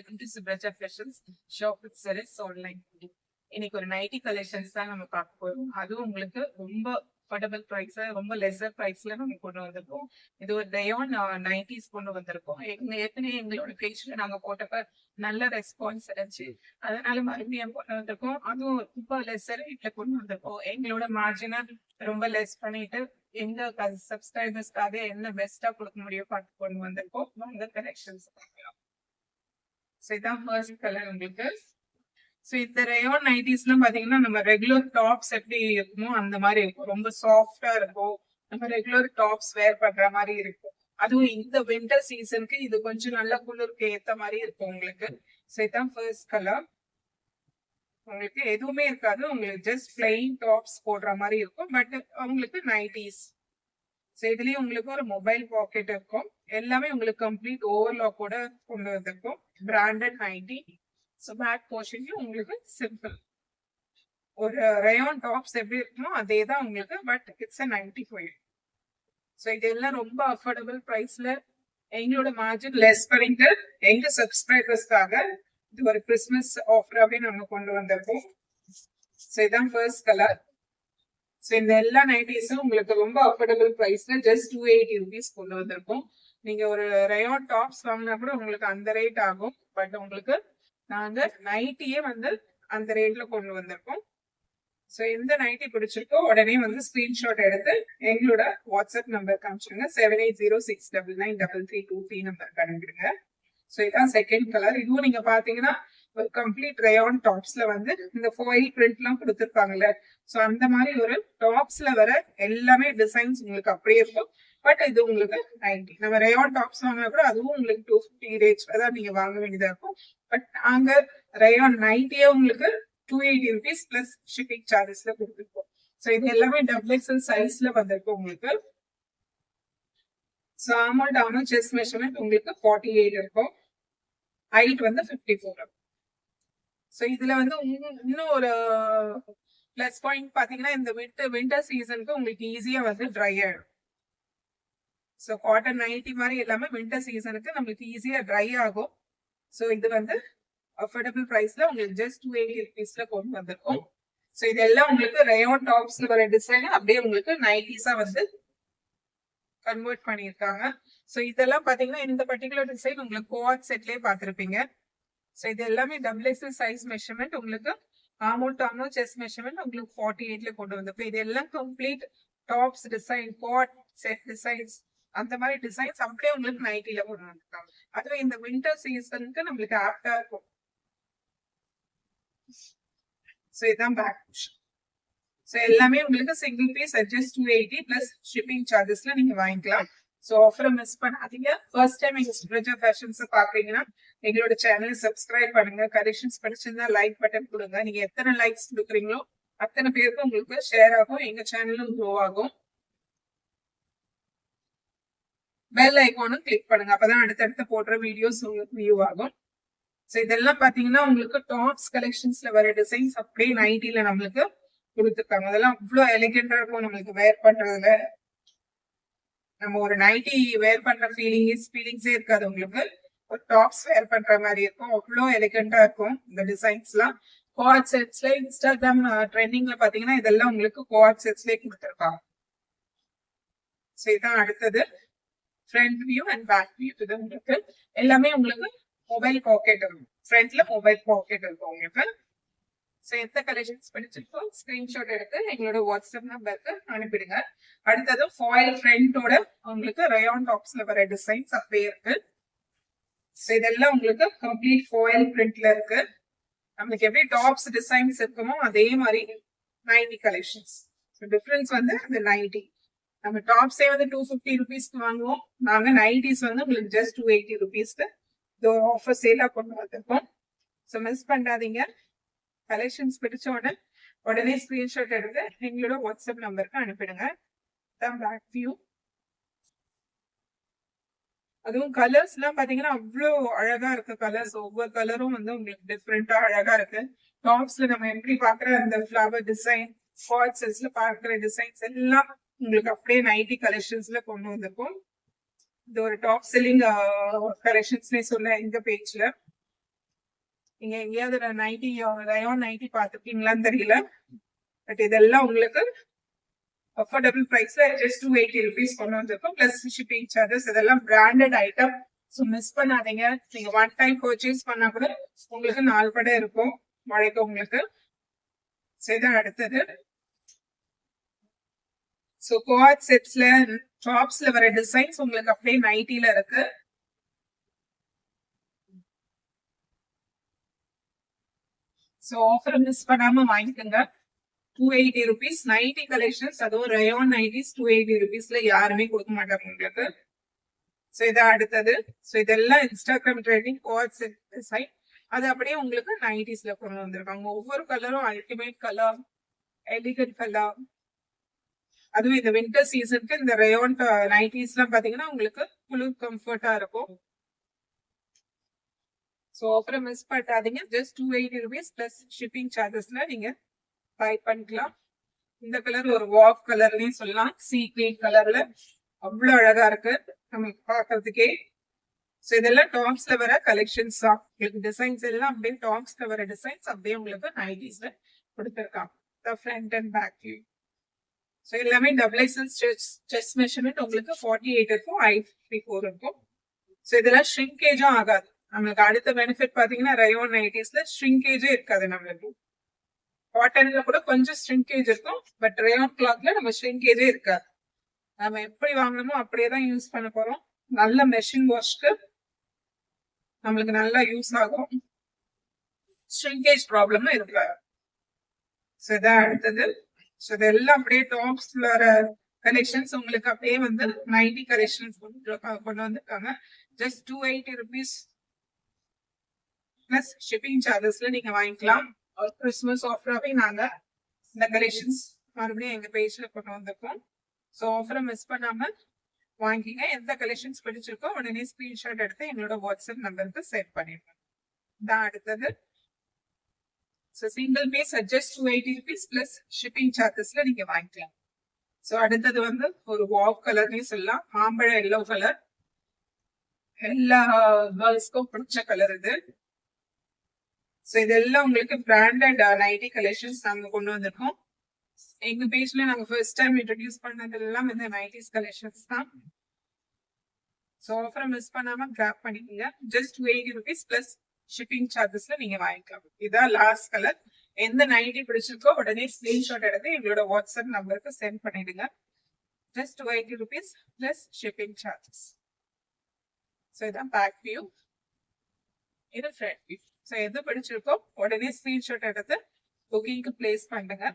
Welcome to Supraja fashions shop with Saras online. இன்னைக்கு ஒரு nightie collections தான் நம்ம பார்க்க போறோம். அதுவும் உங்களுக்கு ரொம்ப அஃபோர்டபுள் பிரைஸ்ல, ரொம்ப லெஸர் பிரைஸ்ல நம்ம கொண்டு வந்திருக்கோம். இது ஒரு டயான் நைட்டிஸ் கொண்டு வந்திருக்கோம். ஏற்கனவே எங்களோட பேஜ்ல நாங்க போட்டப்ப நல்ல ரெஸ்பான்ஸ் இருந்துச்சு. அதனால மறுபடியும் கொண்டு வந்திருக்கோம். அதுவும் ரொம்ப லெஸர் ரேட்ல கொண்டு வந்திருக்கோம். எங்களோட மார்ஜினை ரொம்ப லெஸ் பண்ணிட்டு எங்க சப்ஸ்கிரைபர்ஸ்க்காக என்ன பெஸ்டா கொடுக்க முடியும் பார்த்து கொண்டு வந்திருக்கோம். வாங்க கலெக்ஷன்ஸ் பார்க்கலாம். ஸோ இதான் ஃபர்ஸ்ட் கலர் உங்களுக்கு. ஸோ இந்த ரேயான் நைட்டிஸ்லாம் பாத்தீங்கன்னா நம்ம ரெகுலர் டாப்ஸ் எப்படி இருக்குமோ அந்த மாதிரி இருக்கும். ரொம்ப சாஃப்டா இருக்கும். நம்ம ரெகுலர் டாப்ஸ் வேர் பண்ற மாதிரி இருக்கும். அதுவும் இந்த வின்டர் சீசனுக்கு இது கொஞ்சம் நல்ல குளிருக்கு ஏத்த மாதிரி இருக்கும் உங்களுக்கு. ஸோ இதான் ஃபர்ஸ்ட் கலர். உங்களுக்கு எதுவுமே இருக்காது. உங்களுக்கு ஜஸ்ட் பிளைன் டாப்ஸ் போடுற மாதிரி இருக்கும். பட் உங்களுக்கு நைட்டிஸ். ஸோ இதுலயும் உங்களுக்கு ஒரு மொபைல் பாக்கெட் இருக்கும். எல்லாமே உங்களுக்கு கம்ப்ளீட் ஓவர்லாக்கோட கொண்டு வந்திருக்கும். Branded nighty. ஸோ பேக் போர்ஷன்லயும் உங்களுக்கு சிம்பிள் ஒரு ரேயான் டாப்ஸ் எப்படி இருக்குமோ அதே தான் உங்களுக்கு. But it's 95. ஸோ இதெல்லாம் ரொம்ப அஃபோர்டபுள் ப்ரைஸ்ல எங்களோட மார்ஜின் லெஸ் பண்ணிட்டு எங்க சப்ஸ்கிரைபர்ஸ்க்காக இது ஒரு கிறிஸ்மஸ் ஆஃபராகவே நாங்க கொண்டு வந்திருக்கோம். ஸோ இதான் ஃபர்ஸ்ட் கலர். ஸோ இந்த எல்லா நைட்டிஸும் உங்களுக்கு ரொம்ப அஃபோர்டபுள் ப்ரைஸ்ல ஜஸ்ட் 280 rupees கொண்டு வந்திருக்கோம். நீங்க ஒரு ரேயான் டாப்ஸ் வாங்கினா கூட உங்களுக்கு அந்த ரேட் ஆகும். பட் உங்களுக்கு நாங்க நைட்டியே வந்து அந்த ரேட்ல கொண்டு வந்திருக்கோம். ஸோ எந்த நைட்டி பிடிச்சிருக்கோ உடனே வந்து ஸ்கிரீன்ஷாட் எடுத்து எங்களோட வாட்ஸ்அப் நம்பர் காமிச்சிருங்க. 7806993323 நம்பருக்கு அனுப்பிடுங்க. ஸோ இதான் செகண்ட் கலர். இதுவும் நீங்க பாத்தீங்கன்னா ஒரு கம்ப்ளீட் ரேயான் டாப்ஸ்ல வந்து இந்த ஃபாயில் பிரிண்ட் எல்லாம் கொடுத்துருப்பாங்கல்ல. ஸோ அந்த மாதிரி ஒரு டாப்ஸ்ல வர எல்லாமே டிசைன்ஸ் உங்களுக்கு அப்படியே இருக்கும். பட் இது உங்களுக்கு 90. நம்ம ரேயான் டாப்ஸ் வாங்கினா கூட அதுவும் உங்களுக்கு 250 ரேட்ஸ்ல தான் நீங்க வாங்க வேண்டியதா இருக்கும். பட் நாங்க ரேயான் நைட்டியே உங்களுக்கு 280 rupees பிளஸ் ஷிப்பிங் சார்ஜஸ்ல கொடுத்துருக்கோம். ஸோ இது எல்லாமே XXL சைஸ்ல வந்திருக்கும் உங்களுக்கு. ஸோ ஆமாம் டவுன் செஸ்ட் மெஷர்மெண்ட் உங்களுக்கு 48 இருக்கும். ஹைட் வந்து 54. ஸோ இதுல வந்து இன்னும் ஒரு பிளஸ் பாயிண்ட் பாத்தீங்கன்னா இந்த வின்டர் சீசனுக்கு உங்களுக்கு ஈஸியா வந்து ட்ரை ஆயிடும். ஸோ காட்டன் நைட்டி மாதிரி எல்லாமே வின்டர் சீசனுக்கு நம்மளுக்கு ஈஸியா ட்ரை ஆகும். ஸோ இது வந்து அஃபோர்டபுள் பிரைஸ்ல உங்களுக்கு ஜஸ்ட் 280 rupeesல கொண்டு வந்திருக்கும். ஸோ இதெல்லாம் உங்களுக்கு ரேயான் டாப்ஸ்ல வர டிசைன் அப்படியே உங்களுக்கு நைட்டிஸா வந்து கன்வெர்ட் பண்ணியிருக்காங்க. ஸோ இதெல்லாம் பாத்தீங்கன்னா இந்த பர்டிகுலர் டிசைன் உங்களுக்கு கோஆட் செட்லயே பார்த்திருப்பீங்க. ஸோ இது எல்லாமே XXL சைஸ் மெஷர்மெண்ட் உங்களுக்கு. ஆமோ செஸ்ட் மெஷர்மெண்ட் உங்களுக்கு 48ல கொண்டு வந்திருக்கும். இது எல்லாம் complete tops design, co-ord set designs, அந்த மாதிரி டிசைன்ஸ் அப்படியே உங்களுக்கு நைட்டில கொண்டு வந்திருக்காங்க. அதுவே இந்த வின்டர் சீசனுக்கு நம்மளுக்கு ஆப்டா இருக்கும். ஸோ இதுதான் பேக். ஸோ எல்லாமே உங்களுக்கு single piece just 280 plus shipping சார்ஜஸ்ல நீங்க வாங்கிக்கலாம். ஸோ ஆஃபரை மிஸ் பண்ணாதீங்க. ஃபர்ஸ்ட் டைம் எங்க சுப்ரஜா ஃபேஷன்ஸ் பாக்குறீங்கன்னா எங்களோட சேனலை சப்ஸ்கிரைப் பண்ணுங்க. கலெக்ஷன்ஸ் பிடிச்சிருந்தா லைக் பட்டன் கொடுங்க. நீங்க எத்தனை லைக்ஸ் கொடுக்குறீங்களோ அத்தனை பேருக்கு உங்களுக்கு ஷேர் ஆகும், எங்க சேனலும் க்ரோ ஆகும். பெல் ஐகானும் கிளிக் பண்ணுங்க. அப்பதான் அடுத்தடுத்து போடுற வீடியோஸ் உங்களுக்கு வியூ ஆகும். ஸோ இதெல்லாம் பாத்தீங்கன்னா உங்களுக்கு டாப்ஸ் கலெக்ஷன்ஸ்ல வர டிசைன்ஸ் அப்படியே நைட்டில நம்மளுக்கு கொடுத்துருக்காங்க. அதெல்லாம் அவ்வளோ எலிகெண்டா இருக்கும் நம்மளுக்கு வேர் பண்றதுல. நம்ம ஒரு நைட்டி வேர் பண்ற ஃபீலிங்ஸே இருக்காது உங்களுக்கு. ஒரு டாப்ஸ் வேர் பண்ற மாதிரி இருக்கும். அவ்வளோ எலிகெண்டா இருக்கும் இந்த டிசைன்ஸ் எல்லாம். கோஆட் செட்ஸ்ல இன்ஸ்டாகிராம் ட்ரெண்டிங்ல பாத்தீங்கன்னா இதெல்லாம் உங்களுக்கு கோஆட் செட்ஸ்லயே கொடுத்துருக்காங்க. ஸோ இதான் அடுத்தது front view and back view. இது உங்களுக்கு எல்லாமே உங்களுக்கு மொபைல் பாக்கெட் இருக்கும். ஃப்ரண்ட்ல மொபைல் பாக்கெட் இருக்கும் உங்களுக்கு. ஸோ எந்த கலெக்ஷன்ஸ் பிடிச்சிருக்கோ ஸ்கிரீன்ஷாட் எடுத்து எங்களோட வாட்ஸ்அப் நம்பருக்கு அனுப்பிடுங்க. அடுத்தது ஃபாயில் ஃப்ரண்டோட உங்களுக்கு ரேயான் டாப்ஸ்ல வர டிசைன்ஸ் அப்படியே இருக்கு. ஸோ இதெல்லாம் உங்களுக்கு கம்ப்ளீட் ஃபாயில் பிரிண்ட்ல இருக்கு. நம்மளுக்கு எப்படி டாப்ஸ் டிசைன்ஸ் இருக்குமோ அதே மாதிரி நைட்டி கலெக்ஷன்ஸ். ஸோ டிஃபரன்ஸ் வந்து அந்த நைட்டி. நம்ம டாப்ஸே வந்து 250 rupeesக்கு வாங்குவோம். நாங்க நைட்டிஸ் வந்து உங்களுக்கு ஜஸ்ட் 280 rupeesக்கு இது ஆஃபர் சேலா கொண்டு வந்திருக்கோம். ஸோ மிஸ் பண்ணாதீங்க. கலெக்ஷன்ஸ் பிடிச்ச உடனே ஸ்கிரீன்ஷாட் எடுத்து எங்களோட வாட்ஸ்அப் நம்பருக்கு அனுப்பிடுங்க. Back view. அதுவும் கலர்ஸ் எல்லாம் பாத்தீங்கன்னா அவ்வளோ அழகா இருக்கு. கலர்ஸ் ஒவ்வொரு கலரும் வந்து உங்களுக்கு டிஃப்ரெண்டா அழகா இருக்கு. டாப்ஸ்ல நம்ம எப்படி பாக்குற அந்த ஃபிளவர் டிசைன், ஃபால்ஸஸ்ல பாக்குற டிசைன்ஸ் எல்லாம் உங்களுக்கு அப்படியே நைட்டி கலெக்ஷன்ஸ்ல கொண்டு வந்திருக்கும். இது ஒரு டாப் செல்லிங் கலெக்ஷன்ஸ்னே சொல்ல எங்க பேஜ்ல. நீங்க எங்கேயாவது நைட்டி ரயோன் நைட்டி பாத்துருக்கீங்களான்னு தெரியல. பட் இதெல்லாம் உங்களுக்கு அஃபோர்டபுள் பிரைஸ்ல ஜஸ்ட் 280 rupees கொண்டு வந்திருக்கோம். Plus shipping charges. இதெல்லாம் பிராண்டட் ஐட்டம். ஸோ மிஸ் பண்ணாதீங்க. நீங்க ஒன் டைம் பர்ச்சேஸ் பண்ணா கூட உங்களுக்கு 4 படம் இருக்கும் மழைக்கு உங்களுக்கு. ஸோ இதான் அடுத்தது. ஸோ கோஆட் செட்ஸ்ல டாப்ஸ்ல வர டிசைன்ஸ் உங்களுக்கு அப்படியே நைட்டில இருக்கு. ஸோ ஆஃபர் மிஸ் பண்ணாம வாங்கிக்கோங்க. 280 rupees நைட்டி கலெக்ஷன்ஸ். அதுவும் ரயோன் நைட்டிஸ் 280 rupeesல யாருமே கொடுக்க மாட்டாங்க உங்களுக்கு. ஸோ இதான் அடுத்தது. ஸோ இதெல்லாம் Instagram trending co-ord set design. அது அப்படியே உங்களுக்கு நைட்டிஸ்ல கொண்டு வந்திருக்காங்க. ஒவ்வொரு கலரும் அல்டிமேட் கலர், எலிகன்ட் கலர். அதுவும் இந்த வின்டர் சீசனுக்கு இந்த ரயோன் நைட்டிஸ் எல்லாம் பாத்தீங்கன்னா உங்களுக்கு குளிர் கம்ஃபர்டா இருக்கும். ஸோ ஆஃபரை மிஸ் பண்ணாதீங்க. ஜஸ்ட் 280 rupees பிளஸ் ஷிப்பிங் சார்ஜஸ்ல நீங்க பை பண்ணிக்கலாம். இந்த கலர் ஒரு வாஃப் கலர்லயும் சொல்லலாம். சீ கிரீன் கலர்ல அவ்வளவு அழகா இருக்கு நமக்கு பாக்குறதுக்கே. ஸோ இதெல்லாம் டாப்ஸ்ல வர கலெக்ஷன்ஸ் தான். உங்களுக்கு டிசைன்ஸ் எல்லாம் அப்படியே டாப்ஸ்ல வர டிசைன்ஸ் அப்படியே உங்களுக்கு நைட்டிஸ்ல கொடுத்துருக்காங்க. Front and back view. So எல்லாமே டபுள் எக்ஸல் செஸ்ட் மெஷர்மெண்ட் உங்களுக்கு 48 இருக்கும், 54 இருக்கும். ஸோ இதெல்லாம் ஷ்ரிங்கேஜும் ஆகாது. நம்மளுக்கு அடுத்த பெனிஃபிட் பாத்தீங்கன்னா ரயோன் நைட்டிஸ்ல ஷ்ரிங்கேஜே இருக்காது. நம்மளுக்கு காட்டன்ல கூட கொஞ்சம் ஷ்ரிங்கேஜ் இருக்கும். பட் ரயோன் கிளாத்ல நம்ம ஷ்ரிங்கேஜே இருக்காது. நம்ம எப்படி வாங்கணுமோ அப்படியே தான் யூஸ் பண்ண போறோம். நல்ல மெஷின் வாஷ்க்கு நம்மளுக்கு நல்லா யூஸ் ஆகும். ஷ்ரிங்கேஜ் ப்ராப்ளமும் இருக்காது. ஸோ இதான் அடுத்தது. ஸோ இதெல்லாம் அப்படியே டாப்ஸ்ல வர கலெக்ஷன்ஸ் உங்களுக்கு அப்படியே வந்து நைட்டி கலெக்ஷன்ஸ் கொண்டு வந்திருக்காங்க. ஜஸ்ட் 280 rupees பிளஸ் ஷிப்பிங் சார்ஜஸ்ல நீங்க வாங்கிக்கலாம். கிறிஸ்துமஸ் ஆஃபராகவே நாங்க இந்த கலெக்ஷன்ஸ் மறுபடியும் எங்க பேஜ்ல கொண்டு வந்திருக்கோம். ஸோ ஆஃபரை மிஸ் பண்ணாம வாங்கிங்க. எந்த கலெக்ஷன்ஸ் பிடிச்சிருக்கோ உடனே ஸ்கிரீன்ஷாட் எடுத்து எங்களோட வாட்ஸ்அப் நம்பருக்கு சென்ட் பண்ணிடுங்க. தான் அடுத்தது. So single piece just 280 rupees plus shipping சார்ஜஸ்ல நீங்க வாங்கிக்கலாம். ஸோ அடுத்தது வந்து ஒரு வாவ் கலர்னு சொல்லலாம். மாம்பழ எல்லோ கலர். எல்லா கேர்ள்ஸ்க்கும் பிடிச்ச கலர் இது. ஸோ இதெல்லாம் உங்களுக்கு பிராண்டட் நைட்டி கலெக்ஷன்ஸ் நாங்க கொண்டு வந்திருக்கோம். எங்க பேஜ்ல நாங்க ஃபர்ஸ்ட் டைம் இன்ட்ரோடியூஸ் பண்ணது எல்லாம் இந்த நைட்டிஸ் கலெக்ஷன்ஸ் தான். ஸோ ஆஃபரை மிஸ் பண்ணாம கிராப் பண்ணிக்கோங்க. ஜஸ்ட் 280 rupees பிளஸ் ஷிப்பிங் சார்ஜஸ்ல நீங்க வாங்கிக்கலாம். இதான் லாஸ்ட் கலர். எந்த நைட்டி பிடிச்சிருக்கோ உடனே ஸ்கிரீன்ஷாட் எடுத்து எங்களோட வாட்ஸ்அப் நம்பருக்கு சென்ட் பண்ணிடுங்க. Just 280 rupees plus shipping charges. So இதான் பேக் வியூ, இது ஃப்ரண்ட் வியூ. ஸோ எது பிடிச்சிருக்கோ உடனே ஸ்கிரீன்ஷாட் எடுத்து புக்கிங்க்கு பிளேஸ் பண்ணுங்க.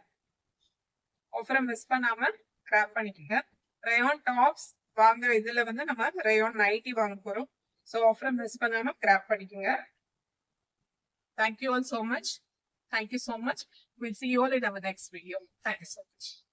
ஆஃபரை மிஸ் பண்ணாம கிராப் பண்ணிக்கோங்க. ரயோன் டாப்ஸ் வாங்குற இதுல வந்து நம்ம ரயோன் நைட்டி வாங்க போறோம். ஸோ ஆஃபரை மிஸ் பண்ணாம கிராப் பண்ணிக்கோங்க. Thank you all so much. Thank you so much. We'll see you all in our next video. Thank you so much.